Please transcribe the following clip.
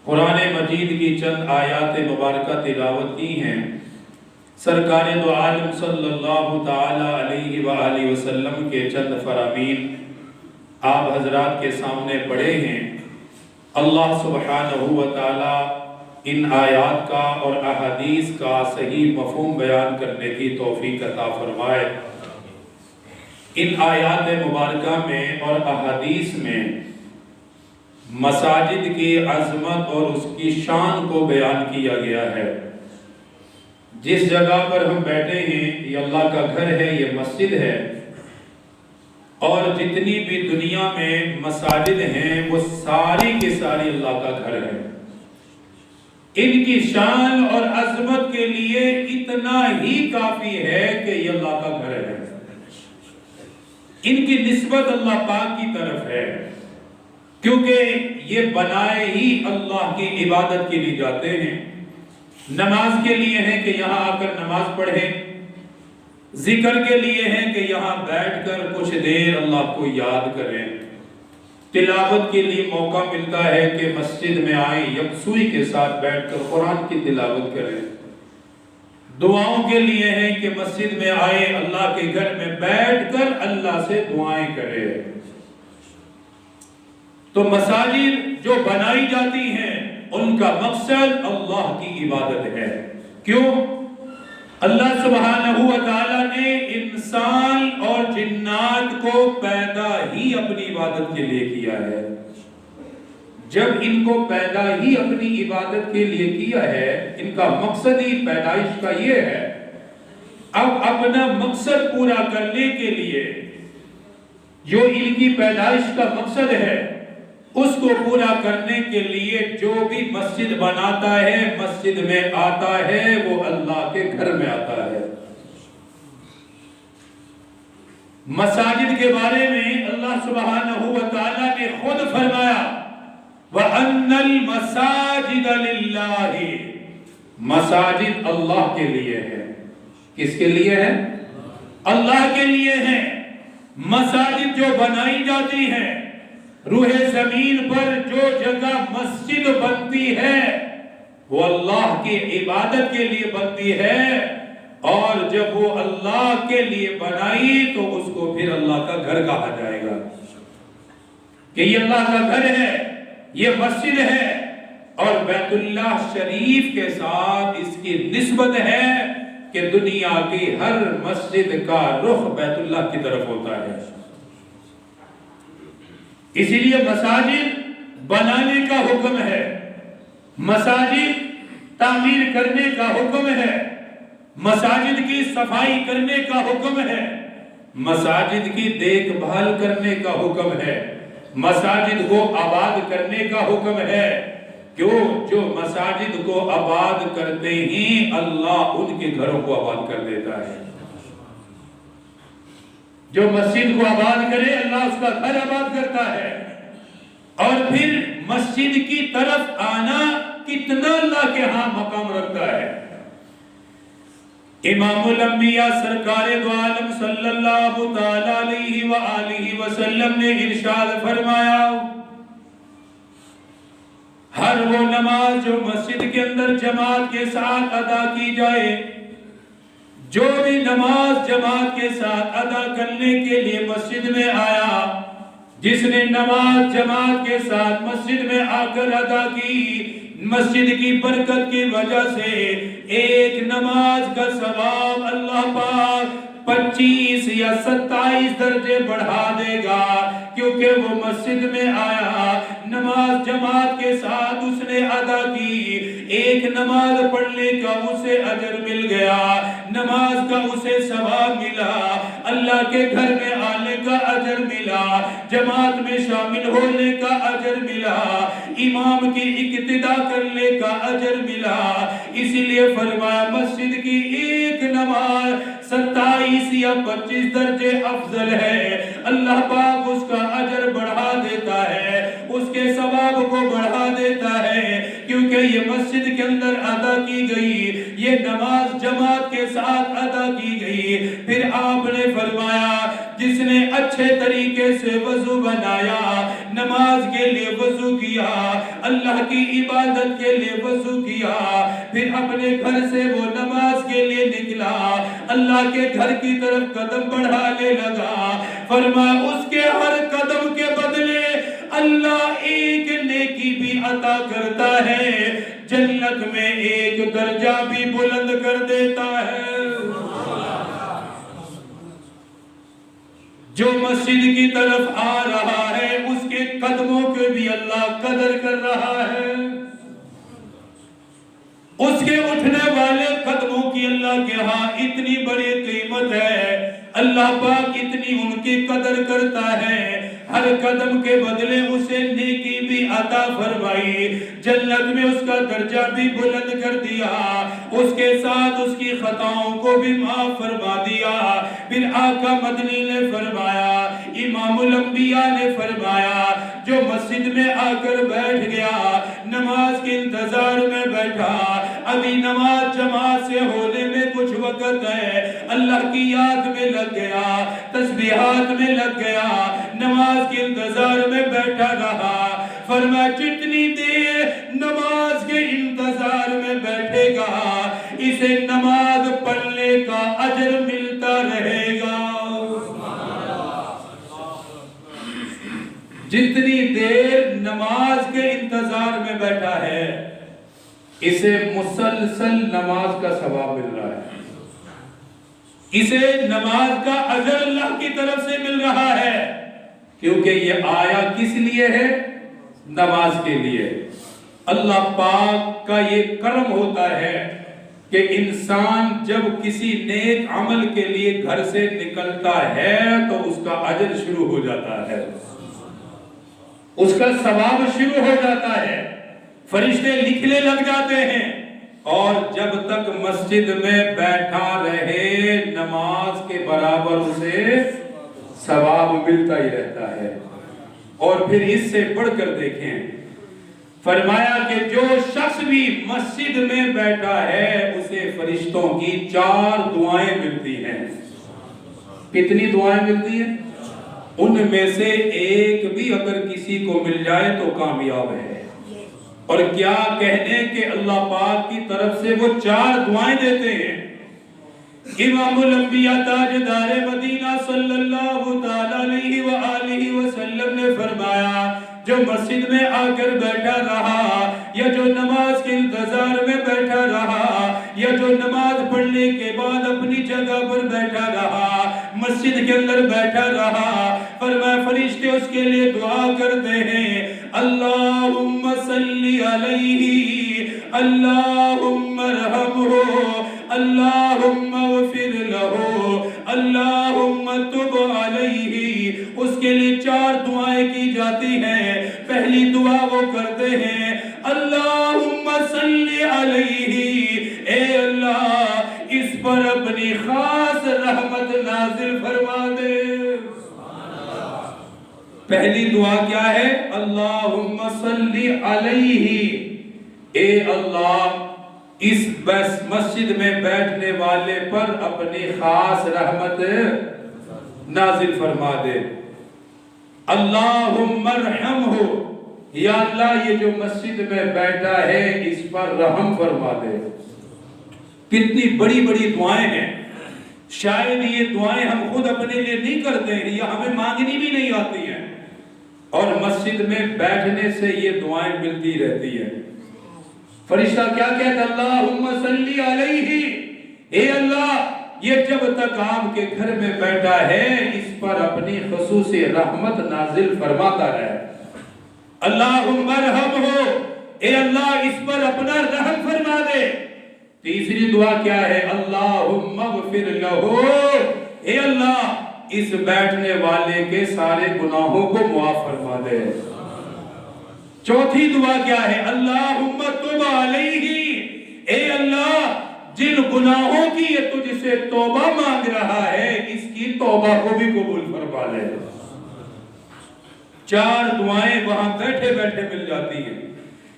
قرآن مجید کی چند آیات مبارکہ تلاوت کی ہیں۔ سرکار دو عالم صلی اللہ تعالی علیہ وآلہ وسلم کے چند فرامین آپ حضرات کے سامنے پڑھے ہیں۔ اللہ سبحانہ و تعالی ان آیات کا اور احادیث کا صحیح مفہوم بیان کرنے کی توفیق عطا فرمائے۔ ان آیات مبارکہ میں اور احادیث میں مساجد کی عظمت اور اس کی شان کو بیان کیا گیا ہے۔ جس جگہ پر ہم بیٹھے ہیں یہ اللہ کا گھر ہے، یہ مسجد ہے، اور جتنی بھی دنیا میں مساجد ہیں وہ ساری کی ساری اللہ کا گھر ہے۔ ان کی شان اور عظمت کے لیے اتنا ہی کافی ہے کہ یہ اللہ کا گھر ہے۔ ان کی نسبت اللہ پاک کی طرف ہے، کیونکہ یہ بنائے ہی اللہ کی عبادت کے لیے جاتے ہیں۔ نماز کے لیے ہیں کہ یہاں آ کر نماز پڑھیں، ذکر کے لیے ہیں کہ یہاں بیٹھ کر کچھ دیر اللہ کو یاد کریں، تلاوت کے لیے موقع ملتا ہے کہ مسجد میں آئیں، یکسوئی کے ساتھ بیٹھ کر قرآن کی تلاوت کریں، دعاؤں کے لیے ہیں کہ مسجد میں آئے، اللہ کے گھر میں بیٹھ کر اللہ سے دعائیں کریں۔ تو مساجد جو بنائی جاتی ہیں ان کا مقصد اللہ کی عبادت ہے۔ کیوں؟ اللہ سبحانہ و تعالی نے انسان اور جنات کو پیدا ہی اپنی عبادت کے لیے کیا ہے۔ جب ان کو پیدا ہی اپنی عبادت کے لیے کیا ہے، ان کا مقصد ہی پیدائش کا یہ ہے، اب اپنا مقصد پورا کرنے کے لیے جو ان کی پیدائش کا مقصد ہے اس کو پورا کرنے کے لیے جو بھی مسجد بناتا ہے، مسجد میں آتا ہے، وہ اللہ کے گھر میں آتا ہے۔ مساجد کے بارے میں اللہ سبحانہ و تعالی نے خود فرمایا وَأَنَّ الْمَسَاجِدَ لِلَّهِ، مساجد اللہ کے لیے ہے۔ کس کے لیے ہے؟ اللہ کے لیے ہے۔ مساجد جو بنائی جاتی ہیں، روح زمین پر جو جگہ مسجد بنتی ہے وہ اللہ کی عبادت کے لیے بنتی ہے، اور جب وہ اللہ کے لیے بنائی تو اس کو پھر اللہ کا گھر کہا جائے گا کہ یہ اللہ کا گھر ہے، یہ مسجد ہے، اور بیت اللہ شریف کے ساتھ اس کی نسبت ہے کہ دنیا کی ہر مسجد کا رخ بیت اللہ کی طرف ہوتا ہے۔ اسی لیے مساجد بنانے کا حکم ہے، مساجد تعمیر کرنے کا حکم ہے، مساجد کی صفائی کرنے کا حکم ہے، مساجد کی دیکھ بھال کرنے کا حکم ہے، مساجد کو آباد کرنے کا حکم ہے۔ کیوں؟ جو مساجد کو آباد کرتے ہی اللہ ان کے گھروں کو آباد کر دیتا ہے۔ جو مسجد کو آباد کرے اللہ اس کا گھر آباد کرتا ہے۔ اور پھر مسجد کی طرف آنا کتنا اللہ کے ہاں مقام رکھتا ہے۔ امام الانبیاء سرکار دو عالم صلی اللہ تعالی علیہ وآلہ وسلم نے ارشاد فرمایا ہر وہ نماز جو مسجد کے اندر جماعت کے ساتھ ادا کی جائے، جو بھی نماز جماعت کے ساتھ ادا کرنے کے لیے مسجد میں آیا، جس نے نماز جماعت کے ساتھ مسجد میں آ کر ادا کی، مسجد کی برکت کی وجہ سے ایک نماز کا ثواب اللہ پاک 25 یا 27 درجے بڑھا دے گا، کیونکہ وہ مسجد میں آیا، نماز جماعت کے ساتھ اس نے ادا کی، ایک نماز پڑھنے کا اسے اجر مل گیا، نماز کا اسے ثواب ملا، اللہ کے گھر میں آنے کا اجر ملا، جماعت میں شامل ہونے کا اجر ملا، امام کی اقتداء کرنے کا اجر ملا۔ اسی لیے فرمایا مسجد کی ایک نماز 27 یا 25 درجے افضل ہے، اللہ پاک اس کا اجر بڑھا دیتا ہے، اس کے ثواب کو بڑھا دیتا ہے، کیونکہ یہ مسجد کے اندر ادا کی گئی، یہ نماز جماعت کے ساتھ ادا کی گئی۔ پھر آپ نے فرمایا جس نے اچھے طریقے سے وضو بنایا، نماز کے لیے وضو کیا، اللہ کی عبادت کے لیے وضو کیا، پھر اپنے گھر سے وہ نماز کے لیے نکلا، اللہ کے گھر کی طرف قدم بڑھانے لگا، فرمایا اس کے ہر قدم کے بدلے اللہ ایک نیکی بھی عطا کرتا ہے، جنت میں ایک درجہ بھی بلند کر دیتا ہے۔ جو مسجد کی طرف آ رہا ہے اس کے قدموں کے بھی اللہ قدر کر رہا ہے، اس کے اٹھنے والے قدموں کی اللہ کے ہاں اتنی بڑی قیمت ہے، اللہ پاک اتنی ان کی قدر کرتا ہے، ہر قدم کے بدلے اسے نیکی بھی عطا فرمائی، جنت میں اس کا درجہ بھی بلند کر دیا، اس کے ساتھ اس کی خطاؤں کو بھی معاف فرما دیا۔ پھر آقا مدنی نے فرمایا، امام الانبیاء نے فرمایا، جو مسجد میں آ کر بیٹھ گیا، نماز کے انتظار میں بیٹھا، ابھی نماز جماعت سے ہونے میں کچھ وقت ہے، اللہ کی یاد میں لگ گیا، تسبیحات میں لگ گیا، نماز کے انتظار میں بیٹھا رہا، فرمایا جتنی دیر نماز کے انتظار میں بیٹھے گا اسے نماز پڑھنے کا اجر ملتا رہے گا، جتنی دیر نماز کے انتظار میں بیٹھا ہے اسے مسلسل نماز کا ثواب مل رہا ہے، اسے نماز کا اجر اللہ کی طرف سے مل رہا ہے، کیونکہ یہ آیا کس لیے ہے؟ نماز کے لیے۔ اللہ پاک کا یہ کرم ہوتا ہے کہ انسان جب کسی نیک عمل کے لیے گھر سے نکلتا ہے تو اس کا اجر شروع ہو جاتا ہے، اس کا ثواب شروع ہو جاتا ہے، فرشتے لکھنے لگ جاتے ہیں، اور جب تک مسجد میں بیٹھا رہے نماز کے برابر اسے ثواب ملتا ہی رہتا ہے۔ اور پھر اس سے بڑھ کر دیکھیں، فرمایا کہ جو شخص بھی مسجد میں بیٹھا ہے اسے فرشتوں کی 4 دعائیں ملتی ہیں۔ کتنی دعائیں ملتی ہیں؟ ان میں سے ایک بھی اگر کسی کو مل جائے تو کامیاب ہے، اور کیا کہنے کہ اللہ پاک کی طرف سے وہ 4 دعائیں دیتے ہیں۔ امام الانبیاء تاجدار مدینہ صلی اللہ علیہ وآلہ وسلم نے فرمایا، جو مسجد میں آ کر بیٹھا رہا، یا جو نماز کے انتظار میں بیٹھا رہا، یا جو نماز پڑھنے کے بعد اپنی جگہ پر بیٹھا رہا، مسجد کے اندر بیٹھا رہا، فرمایا فرشتے اس کے لیے دعا کرتے ہیں، اللہم صلی علیہ، اللہم ارحمہ، اللہم اغفر لہ، اللہم تب علیہ۔ اس کے لیے 4 دعائیں کی جاتی ہیں۔ پہلی دعا وہ کرتے ہیں، اللہم صلی علیہ، اے اللہ اس پر اپنی خاص رحمت نازل فرما دے۔ پہلی دعا کیا ہے؟ اللہم صلی علیہ، اے اللہ اس بس مسجد میں بیٹھنے والے پر اپنی خاص رحمت نازل فرما دے۔ اللہم ارحمہ، یا اللہ یہ جو مسجد میں بیٹھا ہے اس پر رحم فرما دے۔ کتنی بڑی بڑی دعائیں ہیں، شاید یہ دعائیں ہم خود اپنے لیے نہیں کرتے ہیں یا ہمیں مانگنی بھی نہیں آتی ہیں، اور مسجد میں بیٹھنے سے یہ دعائیں ملتی رہتی ہیں۔ فرشتہ کیا کہتا؟ اللہم صلی علیہ، اے اللہ یہ جب تک آپ کے گھر میں بیٹھا ہے اس پر اپنی خصوصی رحمت نازل فرماتا رہے۔ اللہم ارحمہ، اے اللہ اس پر اپنا رحم فرما دے۔ تیسری دعا کیا ہے؟ اللہم اغفر لہ، اے اللہ اس بیٹھنے والے کے سارے گناہوں کو معاف فرما دے۔ چوتھی دعا کیا ہے؟ اللہم تب علیہ، اے اللہ جن گناہوں کی یہ تجھ سے توبہ مانگ رہا ہے اس کی توبہ کو بھی قبول فرما لے۔ 4 دعائیں وہاں بیٹھے بیٹھے مل جاتی ہیں۔